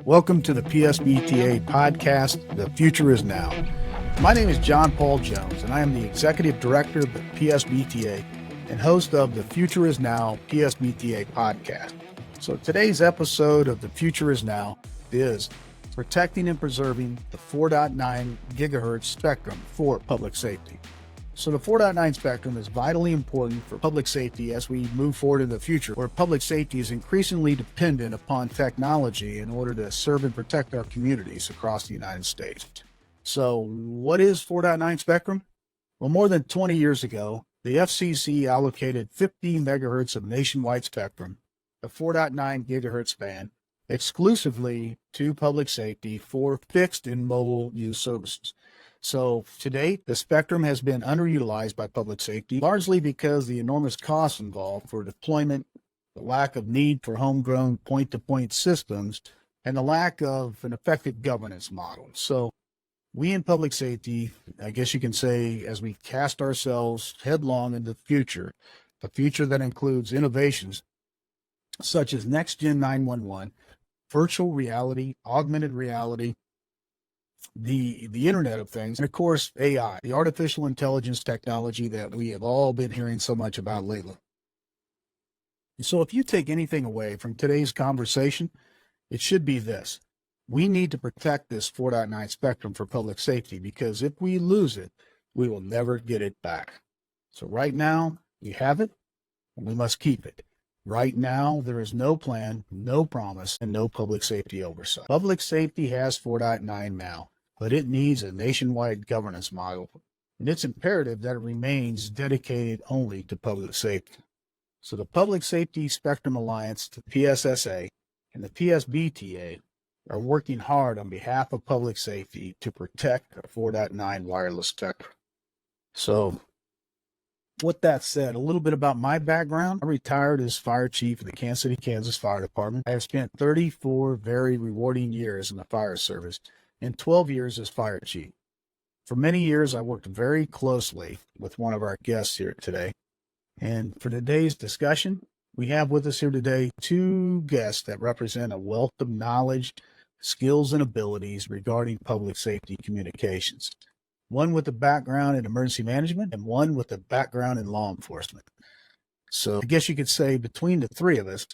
Welcome to the PSBTA podcast, The Future is Now. My name is John Paul Jones, and I am the Executive Director of the PSBTA and host of The Future is Now PSBTA podcast. So today's episode of The Future is Now is protecting and preserving the 4.9 gigahertz spectrum for public safety. So the 4.9 spectrum is vitally important for public safety as we move forward in the future, where public safety is increasingly dependent upon technology in order to serve and protect our communities across the United States. So what is 4.9 spectrum? Well, more than 20 years ago, the FCC allocated 50 megahertz of nationwide spectrum, the 4.9 gigahertz band, exclusively to public safety for fixed and mobile use services. So to date, the spectrum has been underutilized by public safety, largely because the enormous costs involved for deployment, the lack of need for homegrown point-to-point systems, and the lack of an effective governance model. So we in public safety, I guess you can say, as we cast ourselves headlong into the future, a future that includes innovations such as next-gen 911, virtual reality, augmented reality, the Internet of Things, and of course, AI, the artificial intelligence technology that we have all been hearing so much about lately. So if you take anything away from today's conversation, it should be this. We need to protect this 4.9 spectrum for public safety, because if we lose it, we will never get it back. So right now, we have it, and we must keep it. Right now, there is no plan, no promise, and no public safety oversight. Public safety has 4.9 now, but it needs a nationwide governance model, and it's imperative that it remains dedicated only to public safety. So the Public Safety Spectrum Alliance, the PSSA, and the PSBTA are working hard on behalf of public safety to protect our 4.9 wireless spectrum. So with that said, a little bit about my background. I retired as fire chief of the Kansas City, Kansas Fire Department. I have spent 34 very rewarding years in the fire service and 12 years as fire chief. For many years, I worked very closely with one of our guests here today. And for today's discussion, we have with us here today two guests that represent a wealth of knowledge, skills, and abilities regarding public safety communications. One with a background in emergency management and one with a background in law enforcement. So I guess you could say between the three of us,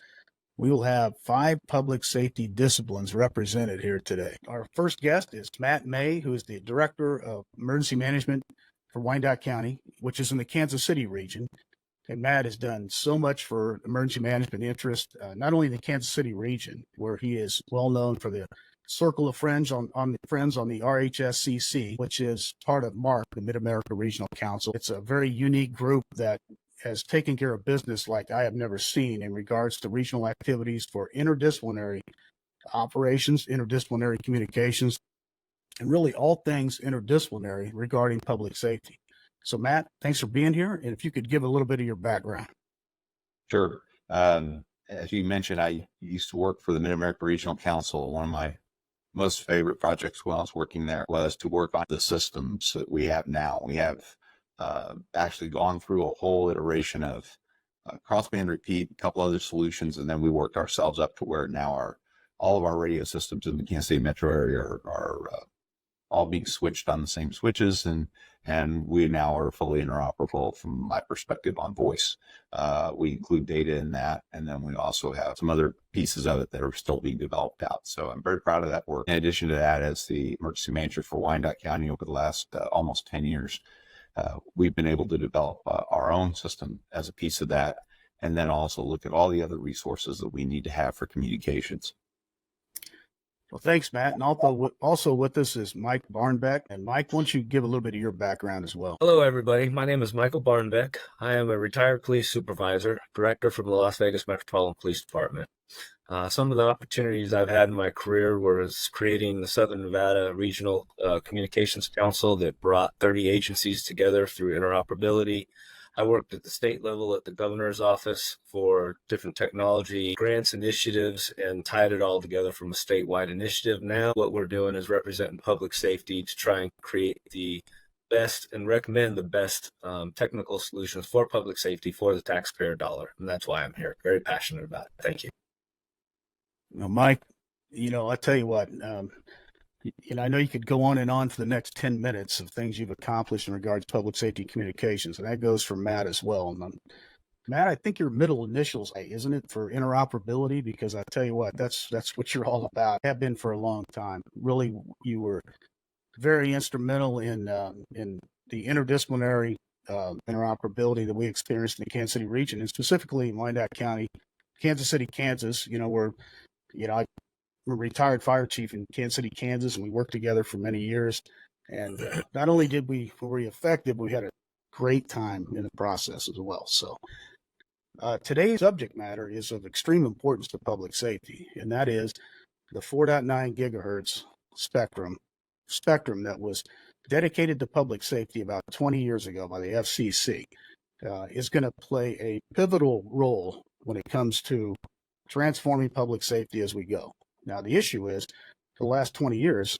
we will have 5 public safety disciplines represented here today. Our first guest is Matt May, who is the Director of Emergency Management for Wyandotte County, which is in the Kansas City region. And Matt has done so much for emergency management interest, not only in the Kansas City region, where he is well known for the Circle of Friends on the RHSCC, which is part of MARC, the Mid-America Regional Council. It's a very unique group that has taken care of business like I have never seen in regards to regional activities for interdisciplinary operations, interdisciplinary communications, and really all things interdisciplinary regarding public safety. So Matt, thanks for being here. And if you could give a little bit of your background. Sure. As you mentioned, I used to work for the Mid-America Regional Council. One of my most favorite projects while I was working there was to work on the systems that we have now. We have actually gone through a whole iteration of crossband repeat, a couple other solutions, and then we worked ourselves up to where now all of our radio systems in the Kansas City metro area are all being switched on the same switches, and we now are fully interoperable from my perspective on voice. We include data in that, and then we also have some other pieces of it that are still being developed out. So I'm very proud of that work. In addition to that, as the emergency manager for Wyandotte County over the last almost 10 years, we've been able to develop our own system as a piece of that, and then also look at all the other resources that we need to have for communications. Well, thanks, Matt. And also with us is Mike Barnbeck. And Mike, why don't you give a little bit of your background as well? Hello, everybody. My name is Michael Barnbeck. I am a retired police supervisor, director from the Las Vegas Metropolitan Police Department. Some of the opportunities I've had in my career was creating the Southern Nevada Regional Communications Council that brought 30 agencies together through interoperability. I worked at the state level at the governor's office for different technology grants, initiatives, and tied it all together from a statewide initiative. Now what we're doing is representing public safety to try and create the best and recommend the best technical solutions for public safety for the taxpayer dollar. And that's why I'm here. Very passionate about it. Thank you. Now, Mike, I tell you what, I know you could go on and on for the next 10 minutes of things you've accomplished in regards to public safety communications, and that goes for Matt as well. And Matt, I think your middle initials, isn't it, for interoperability? Because I tell you what, that's what you're all about. Have been for a long time. Really, you were very instrumental in the interdisciplinary interoperability that we experienced in the Kansas City region, and specifically in Wyandotte County, Kansas City, Kansas. I'm a retired fire chief in Kansas City, Kansas, and we worked together for many years. And not only were we effective, we had a great time in the process as well. So today's subject matter is of extreme importance to public safety, and that is the 4.9 gigahertz spectrum that was dedicated to public safety about 20 years ago by the FCC, is going to play a pivotal role when it comes to transforming public safety as we go. Now, the issue is, for the last 20 years,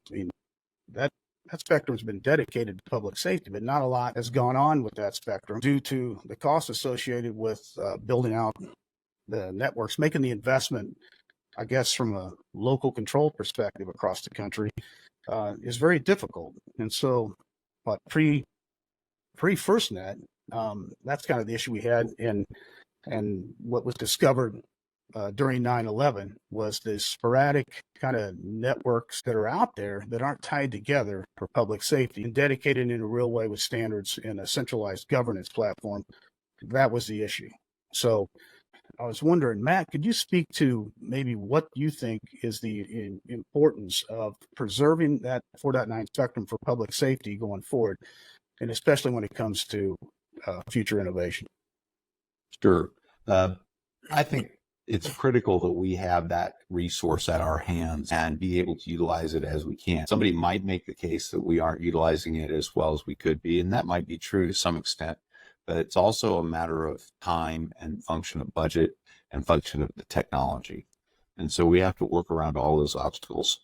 that spectrum's been dedicated to public safety, but not a lot has gone on with that spectrum due to the costs associated with building out the networks, making the investment, I guess, from a local control perspective across the country, is very difficult. And so, pre-FirstNet, that's kind of the issue we had. And what was discovered during 9/11 was the sporadic kind of networks that are out there that aren't tied together for public safety and dedicated in a real way with standards and a centralized governance platform. That was the issue. So I was wondering, Matt, could you speak to maybe what you think is the importance of preserving that 4.9 spectrum for public safety going forward, and especially when it comes to future innovation? Sure. I think it's critical that we have that resource at our hands and be able to utilize it as we can. Somebody might make the case that we aren't utilizing it as well as we could be, and that might be true to some extent, but it's also a matter of time and function of budget and function of the technology. And so we have to work around all those obstacles.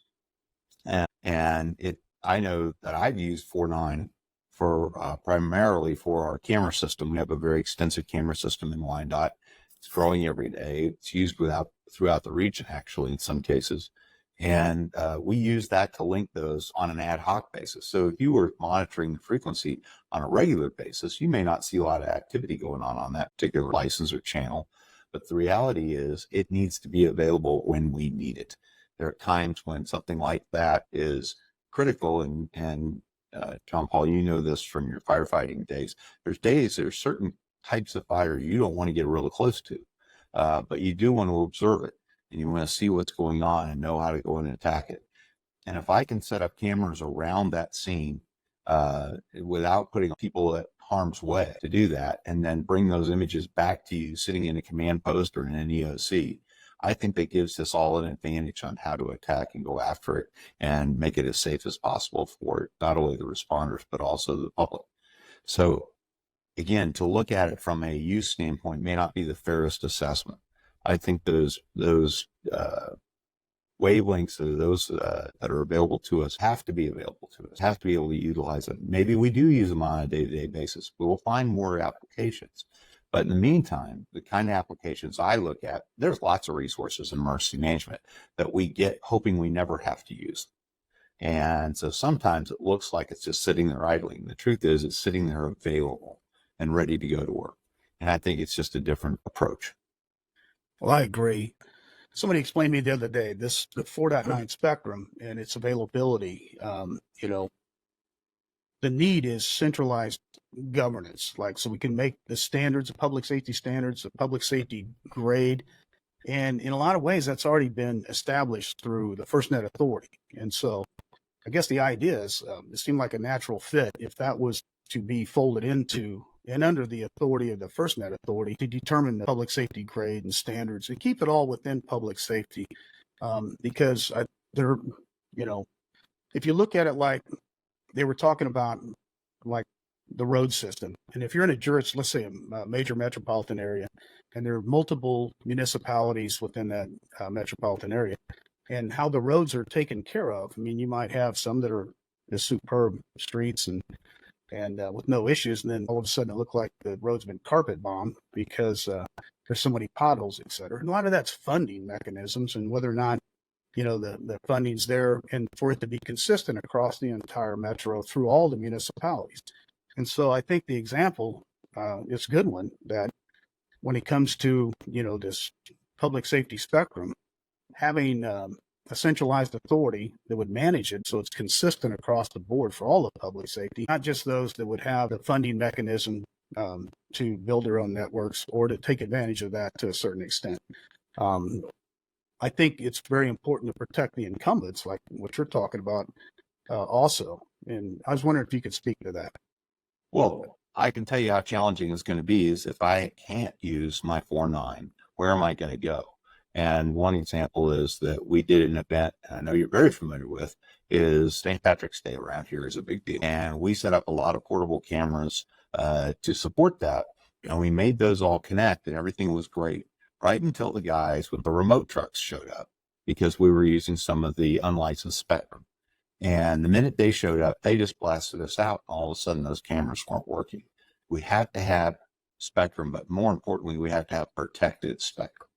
I know that I've used 4.9 for primarily for our camera system. We have a very extensive camera system in Wyandotte. It's growing every day. It's used throughout the region, actually, in some cases. And we use that to link those on an ad hoc basis. So if you were monitoring the frequency on a regular basis, you may not see a lot of activity going on that particular license or channel. But the reality is it needs to be available when we need it. There are times when something like that is critical. And John Paul, you know this from your firefighting days. There's certain types of fire you don't want to get real close to, but you do want to observe it, and you want to see what's going on and know how to go in and attack it. And if I can set up cameras around that scene without putting people at harm's way to do that, and then bring those images back to you sitting in a command post or in an EOC, I think that gives us all an advantage on how to attack and go after it and make it as safe as possible for not only the responders, but also the public. So again, to look at it from a use standpoint may not be the fairest assessment. I think those wavelengths or those that are available to us have to be available to us, have to be able to utilize them. Maybe we do use them on a day-to-day basis, but we'll find more applications. But in the meantime, the kind of applications I look at, there's lots of resources in emergency management that we get hoping we never have to use. And so sometimes it looks like it's just sitting there idling. The truth is it's sitting there available and ready to go to work. And I think it's just a different approach. Well, I agree. Somebody explained to me the other day, the 4.9 spectrum and its availability, the need is centralized governance, so we can make the standards, the public safety standards, the public safety grade. And in a lot of ways, that's already been established through the FirstNet Authority. And so I guess the idea is it seemed like a natural fit if that was to be folded into and under the authority of the FirstNet Authority to determine the public safety grade and standards and keep it all within public safety. Because if you look at it like they were talking about, like the road system, and if you're in let's say a major metropolitan area, and there are multiple municipalities within that metropolitan area, and how the roads are taken care of. I mean, you might have some that are just superb streets and with no issues, and then all of a sudden it looked like the road's been carpet bombed because there's so many potholes, et cetera. And a lot of that's funding mechanisms and whether or not the funding's there, and for it to be consistent across the entire metro through all the municipalities. And so I think the example is a good one, that when it comes to, this public safety spectrum, having a centralized authority that would manage it so it's consistent across the board for all of public safety, not just those that would have the funding mechanism to build their own networks or to take advantage of that to a certain extent. I think it's very important to protect the incumbents, like what you're talking about also. And I was wondering if you could speak to that. Well, I can tell you how challenging it's going to be is if I can't use my 4.9, where am I going to go? And one example is that we did an event, I know you're very familiar with, is St. Patrick's Day around here is a big deal. And we set up a lot of portable cameras to support that. And we made those all connect and everything was great, right until the guys with the remote trucks showed up, because we were using some of the unlicensed spectrum. And the minute they showed up, they just blasted us out. All of a sudden, those cameras weren't working. We have to have spectrum, but more importantly, we have to have protected spectrum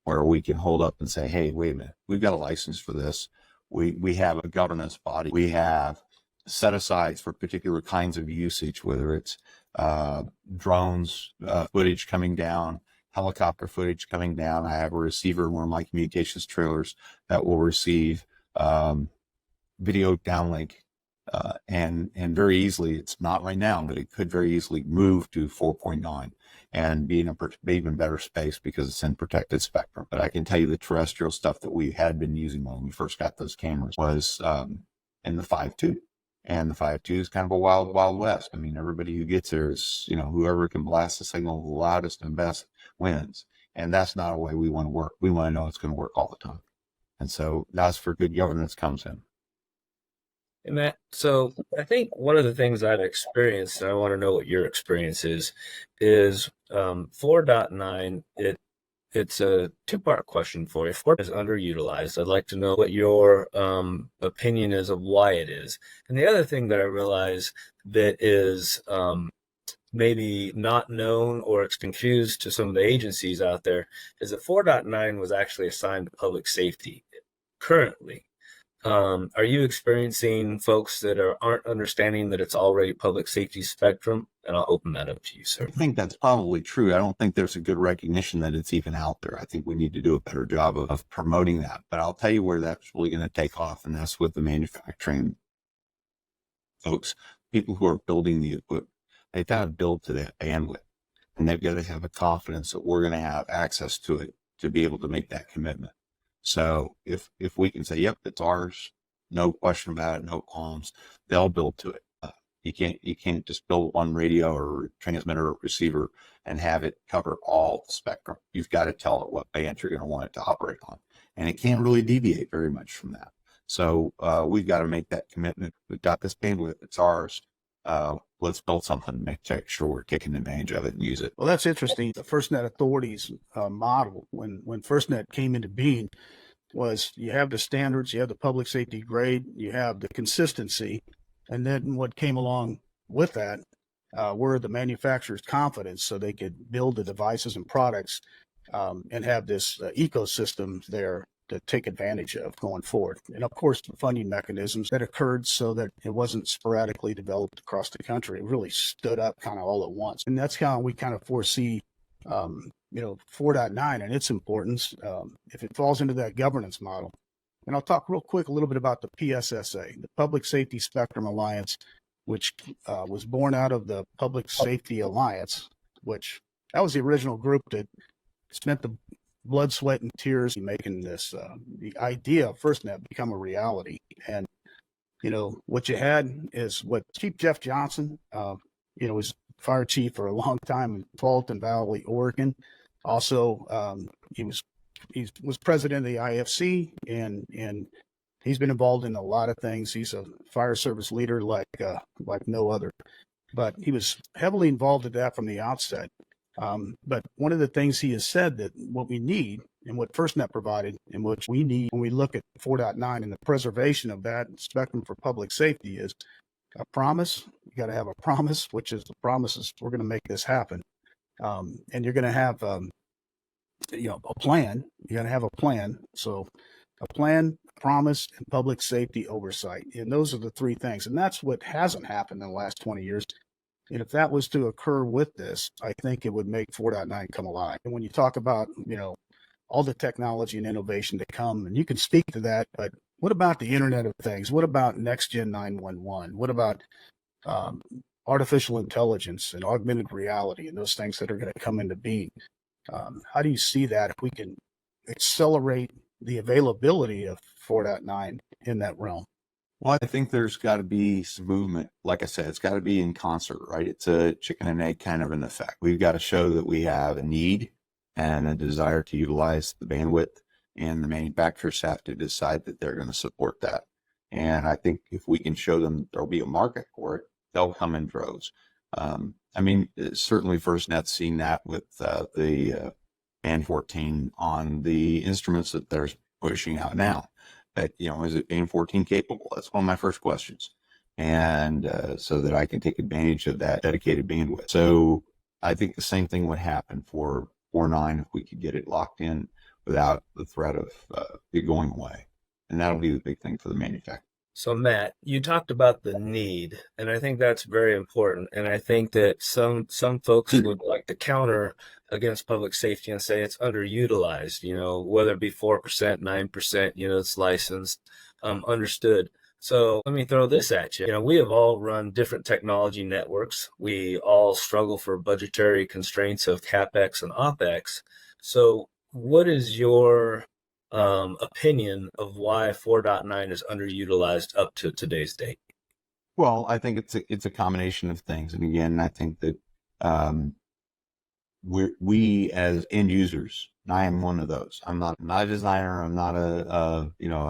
where we can hold up and say, hey, wait a minute, we've got a license for this. We have a governance body. We have set asides for particular kinds of usage, whether it's drones footage coming down, helicopter footage coming down. I have a receiver in one of my communications trailers that will receive video downlink, and very easily, it's not right now, but it could very easily move to 4.9 and be in a even better space because it's in protected spectrum. But I can tell you the terrestrial stuff that we had been using when we first got those cameras was in the 5.2. And the 5.2 is kind of a wild, wild west. I mean, everybody who gets there is, whoever can blast the signal the loudest and best wins. And that's not a way we want to work. We want to know it's going to work all the time. And so that's where good governance comes in. And Matt, so I think one of the things I've experienced, and I want to know what your experience is 4.9, it's a two-part question for you. 4 is underutilized. I'd like to know what your opinion is of why it is. And the other thing that I realize that is maybe not known or it's confused to some of the agencies out there is that 4.9 was actually assigned to public safety currently. Are you experiencing folks that aren't understanding that it's already public safety spectrum? And I'll open that up to you, sir. I think that's probably true. I don't think there's a good recognition that it's even out there. I think we need to do a better job of promoting that. But I'll tell you where that's really going to take off, and that's with the manufacturing folks, people who are building the equipment. They've got to build to that bandwidth, and they've got to have a confidence that we're going to have access to it to be able to make that commitment. So if we can say, yep, it's ours, no question about it, no qualms, they'll build to it. You can't just build one radio or transmitter or receiver and have it cover all the spectrum. You've got to tell it what band you're going to want it to operate on. And it can't really deviate very much from that. So we've got to make that commitment. We've got this bandwidth, it's ours. Let's build something, make sure we're taking advantage of it and use it. Well, that's interesting. The FirstNet Authority's model, when FirstNet came into being, was you have the standards, you have the public safety grade, you have the consistency, and then what came along with that were the manufacturer's confidence, so they could build the devices and products and have this ecosystem there to take advantage of going forward. And of course, the funding mechanisms that occurred so that it wasn't sporadically developed across the country. It really stood up kind of all at once. And that's how we kind of foresee 4.9 and its importance if it falls into that governance model. And I'll talk real quick a little bit about the PSSA, the Public Safety Spectrum Alliance, which was born out of the Public Safety Alliance, which that was the original group that spent the blood, sweat, and tears in making this, the idea of FirstNet become a reality. And, what you had is what Chief Jeff Johnson, was fire chief for a long time in Fulton Valley, Oregon. Also, he was president of the IFC, and he's been involved in a lot of things. He's a fire service leader like no other, but he was heavily involved in that from the outset. But one of the things he has said that what we need and what FirstNet provided and what we need when we look at 4.9 and the preservation of that spectrum for public safety is a promise. You got to have a promise, which is the promise is we're going to make this happen. And you're going to have, a plan. You're going to have a plan. So a plan promise and public safety oversight. And those are the three things. And that's what hasn't happened in the last 20 years. And if that was to occur with this, I think it would make 4.9 come alive. And when you talk about, all the technology and innovation to come, and you can speak to that, but what about the Internet of Things? What about Next Gen 911? What about artificial intelligence and augmented reality and those things that are going to come into being? How do you see that if we can accelerate the availability of 4.9 in that realm? Well, I think there's got to be some movement. Like I said, it's got to be in concert, right? It's a chicken and egg kind of an effect. We've got to show that we have a need and a desire to utilize the bandwidth, and the manufacturers have to decide that they're going to support that. And I think if we can show them there'll be a market for it, they'll come in droves. Certainly FirstNet's seen that with the Band 14 on the instruments that they're pushing out now. But, is it Band 14 capable? That's one of my first questions. And so that I can take advantage of that dedicated bandwidth. So I think the same thing would happen for 4.9 if we could get it locked in without the threat of it going away. And that'll be the big thing for the manufacturer. So Matt, you talked about the need, and I think that's very important. And I think that some folks would like to counter against public safety and say it's underutilized, whether it be 4%, 9%, it's licensed, understood. So let me throw this at you. We have all run different technology networks. We all struggle for budgetary constraints of CapEx and OpEx. So what is your opinion of why 4.9 is underutilized up to today's date? Well, I think it's a combination of things. And again, I think that we as end users, and I am one of those. I'm not a designer. I'm not I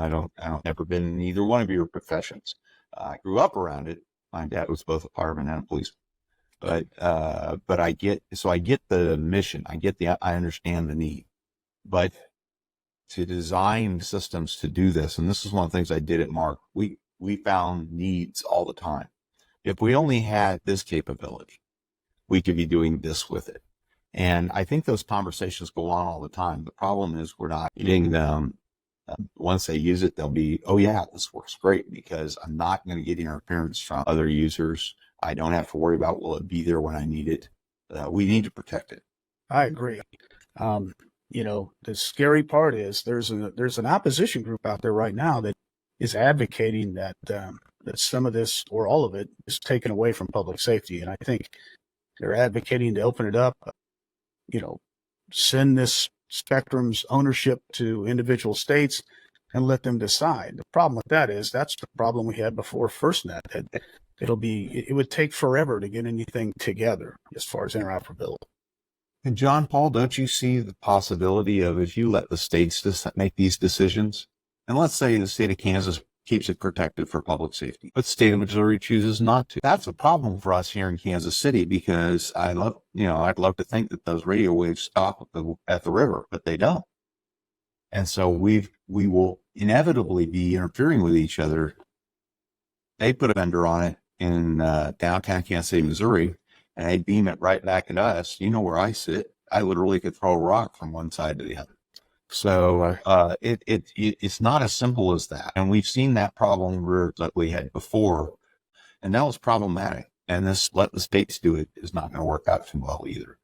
don't ever been in either one of your professions. I grew up around it. My dad was both a fireman and a policeman. But I get the mission. I understand the need. But to design systems to do this, and this is one of the things I did at Mark, we found needs all the time. If we only had this capability, we could be doing this with it. And I think those conversations go on all the time. The problem is we're not getting them. Once they use it, they'll be, oh yeah, this works great because I'm not going to get interference from other users. I don't have to worry about, will it be there when I need it? We need to protect it. I agree. The scary part is there's an opposition group out there right now that is advocating that some of this or all of it is taken away from public safety. And I think they're advocating to open it up, send this spectrum's ownership to individual states and let them decide. The problem with that is that's the problem we had before FirstNet. It would take forever to get anything together as far as interoperability. And John Paul, don't you see the possibility of if you let the states make these decisions, and let's say the state of Kansas keeps it protected for public safety, but the state of Missouri chooses not to? That's a problem for us here in Kansas City because I'd love to think that those radio waves stop at the river, but they don't. And so we will inevitably be interfering with each other. They put a vendor on it in downtown Kansas City, Missouri, and they beam it right back at us. You know where I sit. I literally could throw a rock from one side to the other. So it's not as simple as that. And we've seen that problem that we had before, and that was problematic. And this let the states do it is not going to work out too well either.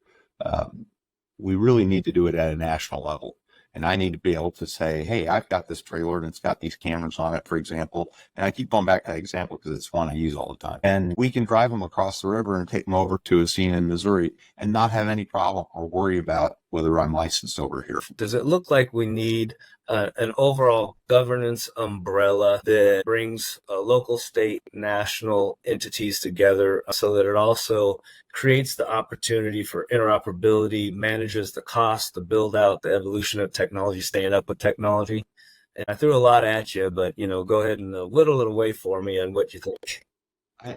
We really need to do it at a national level. And I need to be able to say, hey, I've got this trailer and it's got these cameras on it, for example. And I keep going back to that example because it's one I use all the time. And we can drive them across the river and take them over to a scene in Missouri and not have any problem or worry about whether I'm licensed over here. Does it look like we need an overall governance umbrella that brings local, state, national entities together so that it also creates the opportunity for interoperability, manages the cost, the build out, the evolution of technology, staying up with technology? And I threw a lot at you, but go ahead and whittle it away for me on what you think.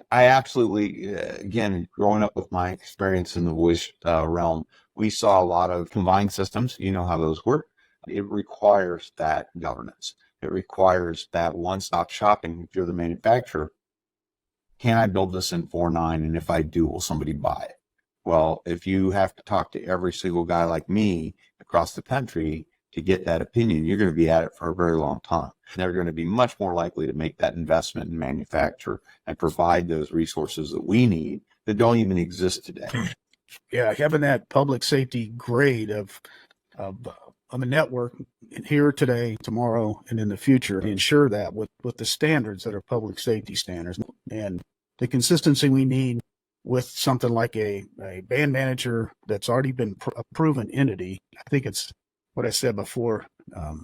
I absolutely, again, growing up with my experience in the voice realm, we saw a lot of combined systems. You know how those work. It requires that governance. It requires that one-stop shopping. If you're the manufacturer, can I build this in 4.9? And if I do, will somebody buy it? Well, if you have to talk to every single guy like me across the country, to get that opinion, you're going to be at it for a very long time. They're going to be much more likely to make that investment in manufacture and provide those resources that we need that don't even exist today. Yeah, having that public safety grade of a network here today, tomorrow, and in the future, to ensure that with the standards that are public safety standards and the consistency we need with something like a band manager that's already been a proven entity. I think it's what I said before.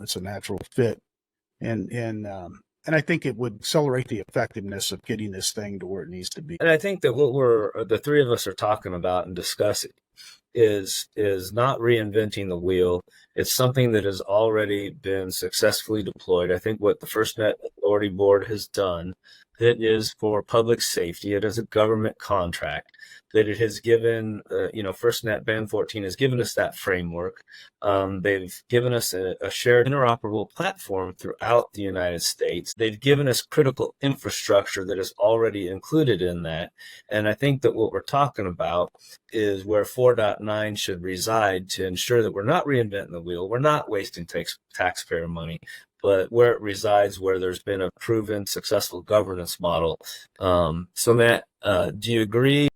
It's a natural fit, and I think it would accelerate the effectiveness of getting this thing to where it needs to be. And I think that what the three of us are talking about and discussing is not reinventing the wheel. It's something that has already been successfully deployed. I think what the FirstNet Authority Board has done, that is for public safety, it is a government contract, that it has given, FirstNet Band 14 has given us that framework. They've given us a shared interoperable platform throughout the United States. They've given us critical infrastructure that is already included in that. And I think that what we're talking about is where 4.9 should reside to ensure that we're not reinventing the wheel, we're not wasting taxpayer money, but where it resides, where there's been a proven successful governance model. So Matt, do you agree?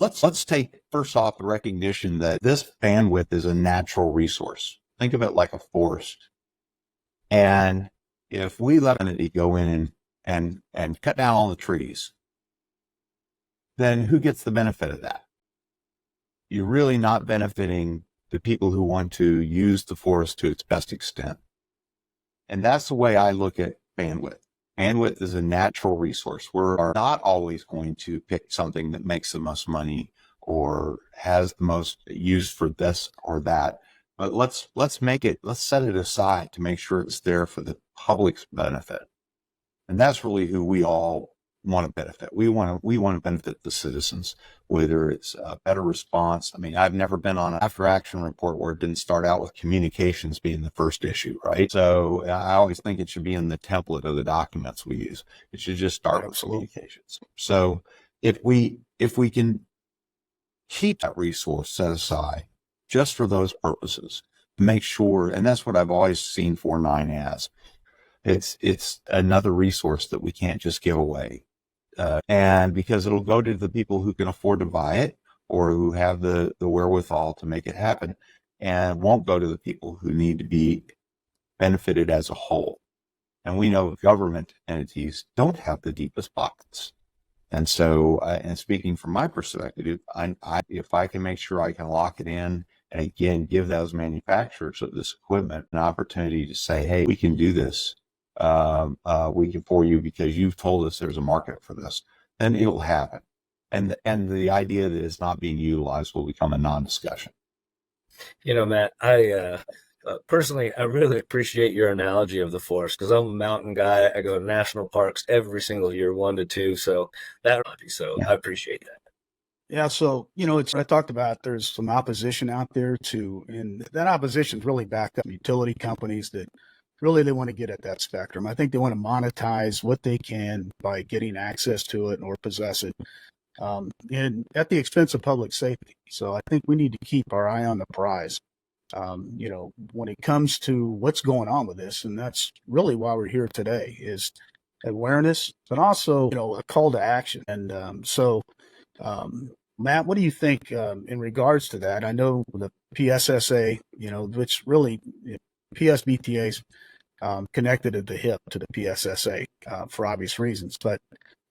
Let's take first off the recognition that this bandwidth is a natural resource. Think of it like a forest. And if we let an entity go in and cut down all the trees, then who gets the benefit of that? You're really not benefiting the people who want to use the forest to its best extent. And that's the way I look at bandwidth. Bandwidth is a natural resource. We're not always going to pick something that makes the most money or has the most use for this or that. But let's set it aside to make sure it's there for the public's benefit. And that's really who we all want to benefit. We want to benefit the citizens, whether it's a better response. I mean, I've never been on an after action report where it didn't start out with communications being the first issue, right? So I always think it should be in the template of the documents we use. It should just start with communications. So if we can keep that resource set aside just for those purposes, make sure, and that's what I've always seen 4.9 as. It's another resource that we can't just give away. And because it'll go to the people who can afford to buy it or who have the wherewithal to make it happen, and won't go to the people who need to be benefited as a whole. And we know government entities don't have the deepest pockets. And so, and speaking from my perspective, if I can make sure I can lock it in and again, give those manufacturers of this equipment an opportunity to say, hey, we can do this. We can for you because you've told us there's a market for this, then it'll happen. And the idea that it's not being utilized will become a non-discussion. Matt, I personally, I really appreciate your analogy of the forest because I'm a mountain guy. I go to national parks every single year, 1 to 2. So yeah. I appreciate that. Yeah, so, it's I talked about there's some opposition out there and that opposition is really backed up utility companies that really they want to get at that spectrum. I think they want to monetize what they can by getting access to it or possess it, and at the expense of public safety. So I think we need to keep our eye on the prize, when it comes to what's going on with this. And that's really why we're here today is awareness, but also, a call to action. And Matt, what do you think in regards to that? I know the PSSA, which really PSBTA's connected at the hip to the PSSA for obvious reasons, but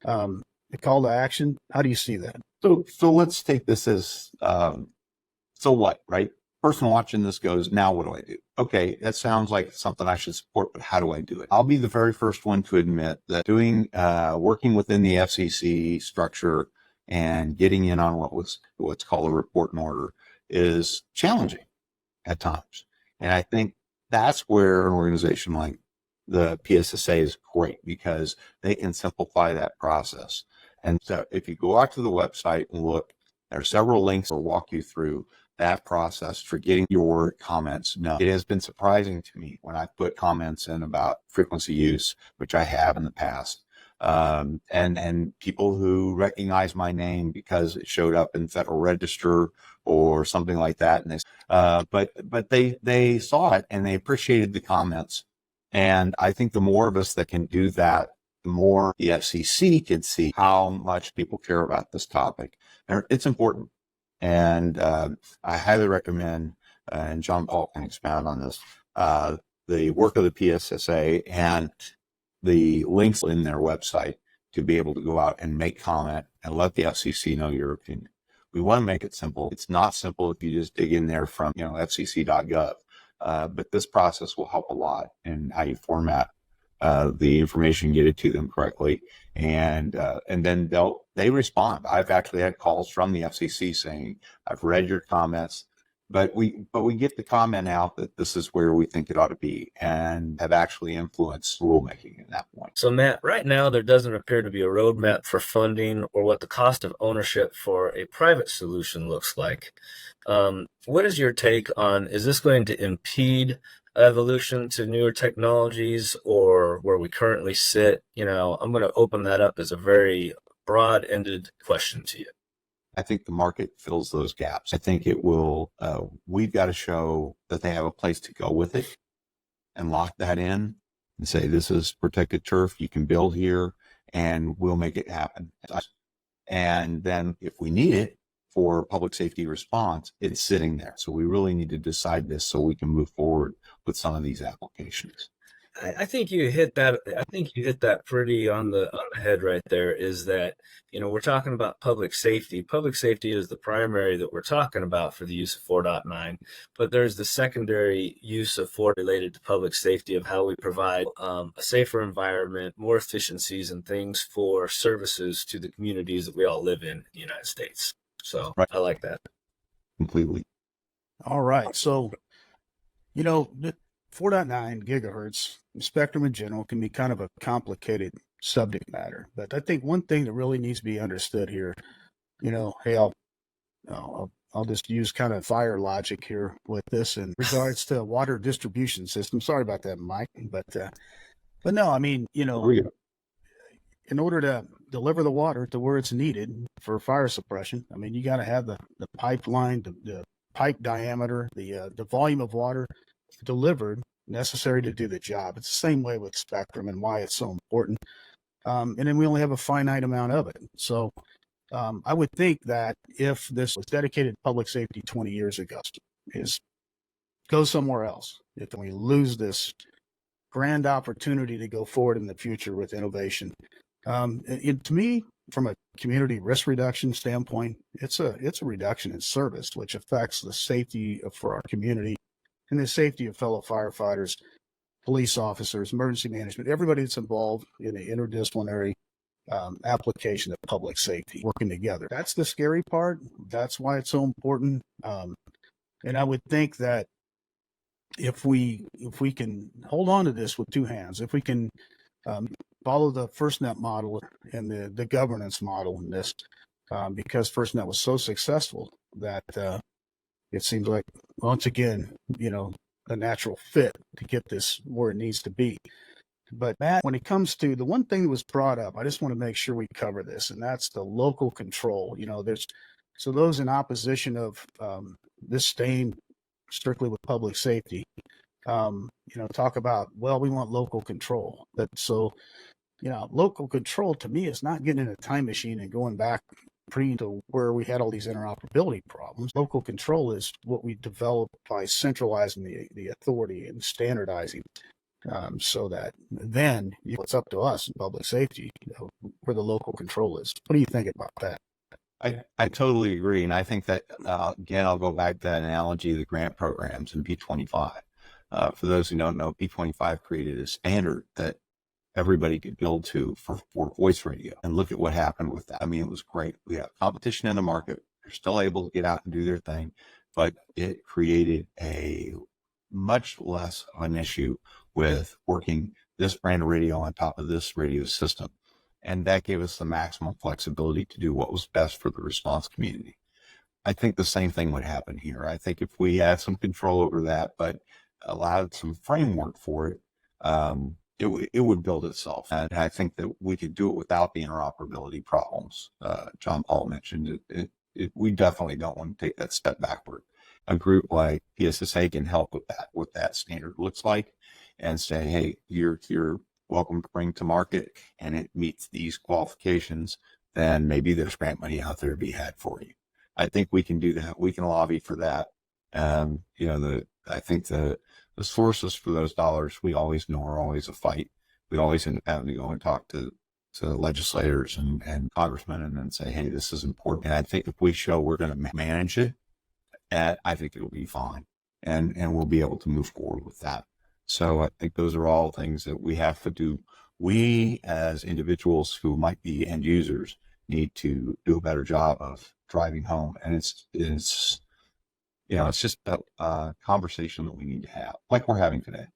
the call to action, how do you see that? So let's take this as so what, right? Person watching this goes, now what do I do? Okay, that sounds like something I should support, but how do I do it? I'll be the very first one to admit that working within the FCC structure and getting in on what's called a report and order is challenging at times. And I think that's where an organization like the PSSA is great because they can simplify that process. And so if you go out to the website and look, there are several links that will walk you through that process for getting your comments known. It has been surprising to me when I put comments in about frequency use, which I have in the past, and people who recognize my name because it showed up in Federal Register or something like that. And but they saw it and they appreciated the comments. And I think the more of us that can do that, the more the FCC can see how much people care about this topic. And it's important. And I highly recommend, and John Paul can expound on this, the work of the PSSA and the links in their website to be able to go out and make comment and let the FCC know your opinion. We want to make it simple. It's not simple if you just dig in there from, fcc.gov. But this process will help a lot in how you format the information, get it to them correctly, and then they respond. I've actually had calls from the FCC saying, "I've read your comments, but we get the comment out that this is where we think it ought to be," and have actually influenced rulemaking at that point. So, Matt, right now there doesn't appear to be a roadmap for funding or what the cost of ownership for a private solution looks like. What is your take on, is this going to impede evolution to newer technologies or where we currently sit? I'm going to open that up as a very broad-ended question to you. I think the market fills those gaps. I think it will, we've got to show that they have a place to go with it and lock that in and say, this is protected turf, you can build here, and we'll make it happen. And then if we need it for public safety response, it's sitting there. So we really need to decide this so we can move forward with some of these applications. I think you hit that. I think you hit that pretty on the head right there. Is that, we're talking about public safety. Public safety is the primary that we're talking about for the use of 4.9, but there's the secondary use of 4 related to public safety of how we provide a safer environment, more efficiencies and things for services to the communities that we all live in the United States. So right. I like that. Completely. All right. So, 4.9 gigahertz spectrum in general can be kind of a complicated subject matter. But I think one thing that really needs to be understood here, hey, I'll just use kind of fire logic here with this in regards to water distribution system. Sorry about that, Mike. But no, I mean, in order to deliver the water to where it's needed for fire suppression, I mean, you got to have the pipeline, the pipe diameter, the volume of water delivered necessary to do the job. It's the same way with spectrum and why it's so important. And then we only have a finite amount of it. So I would think that if this was dedicated to public safety 20 years ago, go somewhere else. If we lose this grand opportunity to go forward in the future with innovation, to me, from a community risk reduction standpoint, it's a reduction in service, which affects the safety for our community and the safety of fellow firefighters, police officers, emergency management, everybody that's involved in the interdisciplinary application of public safety, working together. That's the scary part. That's why it's so important. And I would think that if we can hold on to this with two hands, if we can follow the FirstNet model and the governance model in this, because FirstNet was so successful that it seems like, once again, a natural fit to get this where it needs to be. But Matt, when it comes to the one thing that was brought up, I just want to make sure we cover this, and that's the local control. So those in opposition of this staying strictly with public safety, talk about, well, we want local control. Local control to me is not getting in a time machine and going back to where we had all these interoperability problems. Local control is what we developed by centralizing the authority and standardizing, so that then it's up to us in public safety, where the local control is. What do you think about that? I totally agree. And I think that, again, I'll go back to that analogy of the grant programs in P25. For those who don't know, P25 created a standard that everybody could build to for voice radio. And look at what happened with that. I mean, it was great. We have competition in the market. They're still able to get out and do their thing, but it created a much less of an issue with working this brand of radio on top of this radio system. And that gave us the maximum flexibility to do what was best for the response community. I think the same thing would happen here. I think if we had some control over that, but allowed some framework for it, it would build itself. And I think that we could do it without the interoperability problems. John Paul mentioned it. We definitely don't want to take that step backward. A group like PSSA can help with that, what that standard looks like, and say, hey, you're welcome to bring to market and it meets these qualifications, then maybe there's grant money out there to be had for you. I think we can do that. We can lobby for that. I think the sources for those dollars, we always know are always a fight. We always end up having to go and talk to legislators and congressmen and then say, hey, this is important. And I think if we show we're going to manage it, I think it'll be fine. And we'll be able to move forward with that. So I think those are all things that we have to do. We as individuals who might be end users need to do a better job of driving home. And it's just a conversation that we need to have, like we're having today.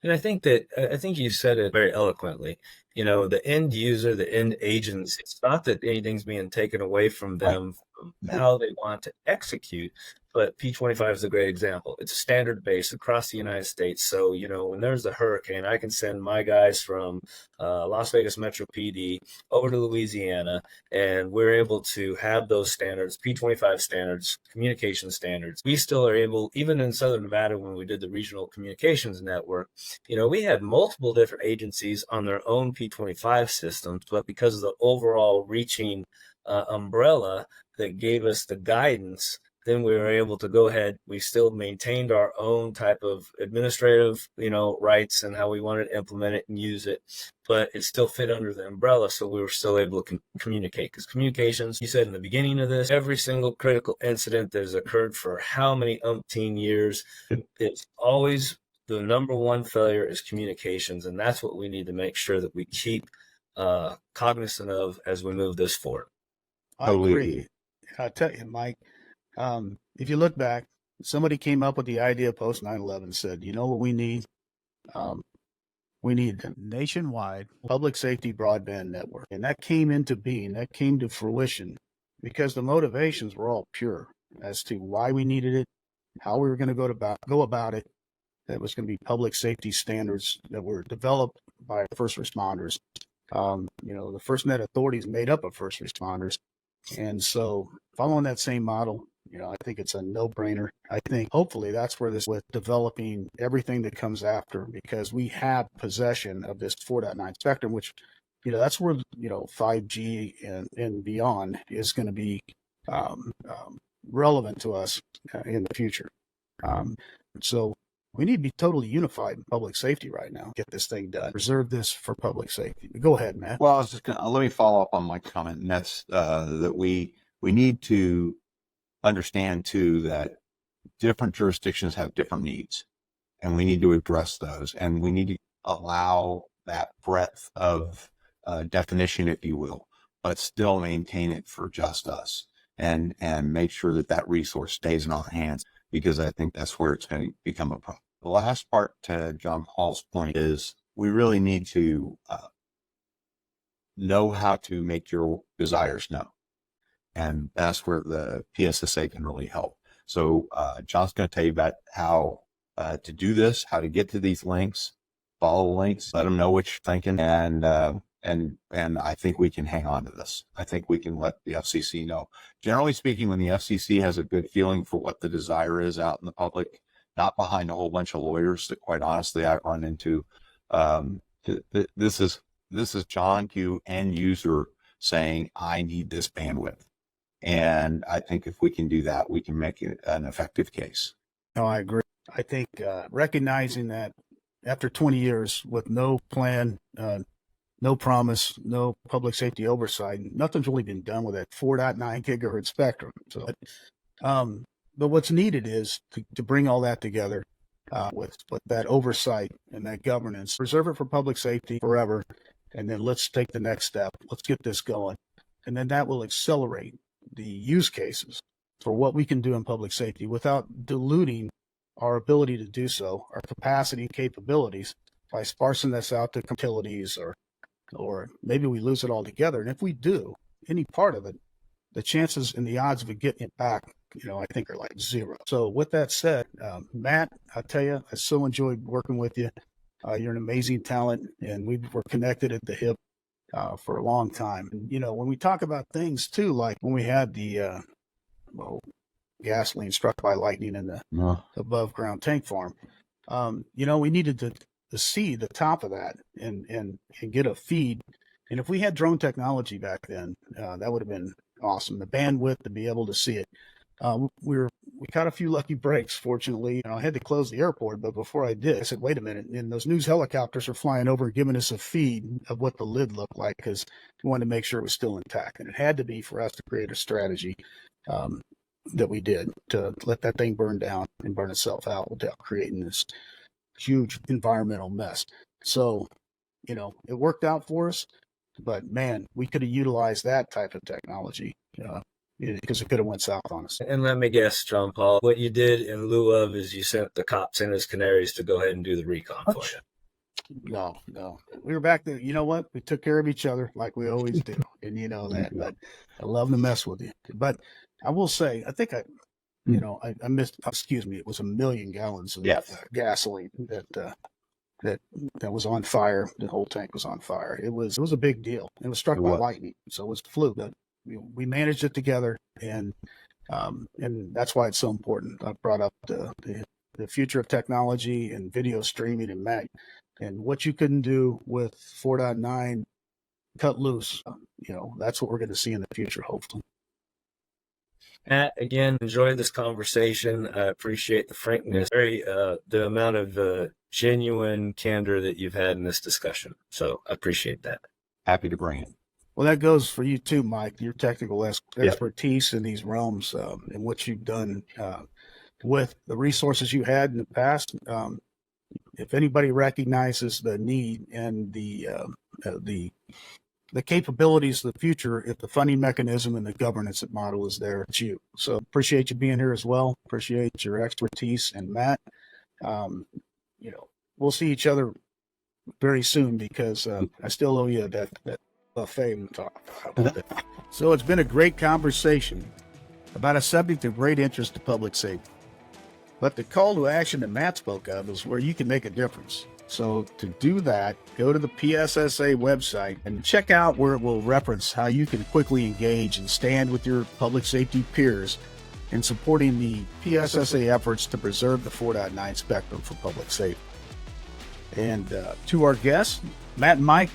And I think you said it very eloquently. The end user, the end agents, it's not that anything's being taken away from them, from how they want to execute, but P25 is a great example. It's standard based across the United States. So, when there's a hurricane, I can send my guys from Las Vegas Metro PD over to Louisiana, and we're able to have those standards, P25 standards, communication standards. We still are able, even in Southern Nevada, when we did the regional communications network, we had multiple different agencies on their own P25 systems, but because of the overall reaching umbrella that gave us the guidance, then we were able to go ahead. We still maintained our own type of administrative, rights and how we wanted to implement it and use it, but it still fit under the umbrella. So we were still able to communicate, because communications, you said in the beginning of this, every single critical incident that has occurred for how many umpteen years, it's always the number one failure is communications. And that's what we need to make sure that we keep cognizant of as we move this forward. I agree. I tell you, Mike, if you look back, somebody came up with the idea post 9/11, said, you know what we need? We need a nationwide public safety broadband network. And that came into being, that came to fruition because the motivations were all pure as to why we needed it, how we were going to go about it. That was going to be public safety standards that were developed by first responders. The FirstNet Authority is made up of first responders. And so following that same model, I think it's a no-brainer. I think hopefully that's where this with developing everything that comes after, because we have possession of this 4.9 spectrum, which, that's where, 5G and beyond is going to be relevant to us in the future. So we need to be totally unified in public safety right now. Get this thing done. Reserve this for public safety. Go ahead, Matt. Well, I was just let me follow up on my comment, and that's that we need to understand too that different jurisdictions have different needs, and we need to address those, and we need to allow that breadth of definition, if you will, but still maintain it for just us, and make sure that resource stays in our hands, because I think that's where it's going to become a problem. The last part to John Paul's point is we really need to know how to make your desires known. And that's where the PSSA can really help. So John's going to tell you about how to do this, how to get to these links, follow the links, let them know what you're thinking, and I think we can hang on to this. I think we can let the FCC know. Generally speaking, when the FCC has a good feeling for what the desire is out in the public, not behind a whole bunch of lawyers that, quite honestly, I run into, this is John Q, end user, saying, I need this bandwidth. And I think if we can do that, we can make it an effective case. No, I agree. I think recognizing that after 20 years with no plan, no promise, no public safety oversight, nothing's really been done with that 4.9 gigahertz spectrum. So, but what's needed is to bring all that together with that oversight and that governance, preserve it for public safety forever, and then let's take the next step. Let's get this going. And then that will accelerate the use cases for what we can do in public safety without diluting our ability to do so, our capacity and capabilities, by sparsing this out to utilities, or maybe we lose it altogether. And if we do any part of it, the chances and the odds of it getting it back, I think are like zero. So with that said, Matt, I tell you, I so enjoyed working with you. You're an amazing talent, and we were connected at the hip for a long time. And, you know, when we talk about things too, like when we had the gasoline struck by lightning in the above ground tank farm, you know, we needed to see the top of that and get a feed. And if we had drone technology back then, that would have been awesome. The bandwidth to be able to see it. We caught a few lucky breaks. Fortunately, you know, I had to close the airport, but before I did, I said, "Wait a minute!" And those news helicopters are flying over, giving us a feed of what the lid looked like because we wanted to make sure it was still intact, and it had to be for us to create a strategy that we did to let that thing burn down and burn itself out without creating this huge environmental mess. So, you know, it worked out for us, but man, we could have utilized that type of technology. Because it could have went south on us. And let me guess, John Paul, what you did in lieu of is you sent the cops in as canaries to go ahead and do the recon for you. No. We were back there. You know what? We took care of each other like we always do. And you know that. But I love to mess with you. But I will say, I think I missed, excuse me, it was 1 million gallons of gasoline that was on fire. The whole tank was on fire. It was a big deal. It was struck by lightning. So it was flu. But we managed it together, and that's why it's so important. I brought up the future of technology and video streaming and Mac, and what you couldn't do with 4.9 cut loose. You know, that's what we're going to see in the future, hopefully. Matt, again, enjoyed this conversation. I appreciate the frankness, the amount of genuine candor that you've had in this discussion. So I appreciate that. Happy to bring it. Well, that goes for you too, Mike, your technical expertise in these realms and what you've done with the resources you had in the past. If anybody recognizes the need and the capabilities of the future, if the funding mechanism and the governance model is there, it's you. So appreciate you being here as well. Appreciate your expertise. And Matt, you know, we'll see each other very soon because I still owe you that buffet we talked about. So it's been a great conversation about a subject of great interest to public safety. But the call to action that Matt spoke of is where you can make a difference. So to do that, go to the PSSA website and check out where it will reference how you can quickly engage and stand with your public safety peers in supporting the PSSA efforts to preserve the 4.9 spectrum for public safety. And to our guests, Matt and Mike,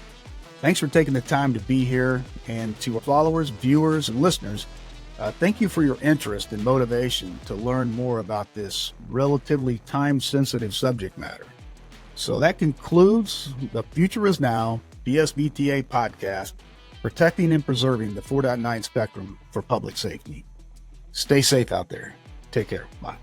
thanks for taking the time to be here. And to our followers, viewers, and listeners, thank you for your interest and motivation to learn more about this relatively time-sensitive subject matter. So that concludes the Future is Now PSBTA podcast, protecting and preserving the 4.9 spectrum for public safety. Stay safe out there. Take care. Bye.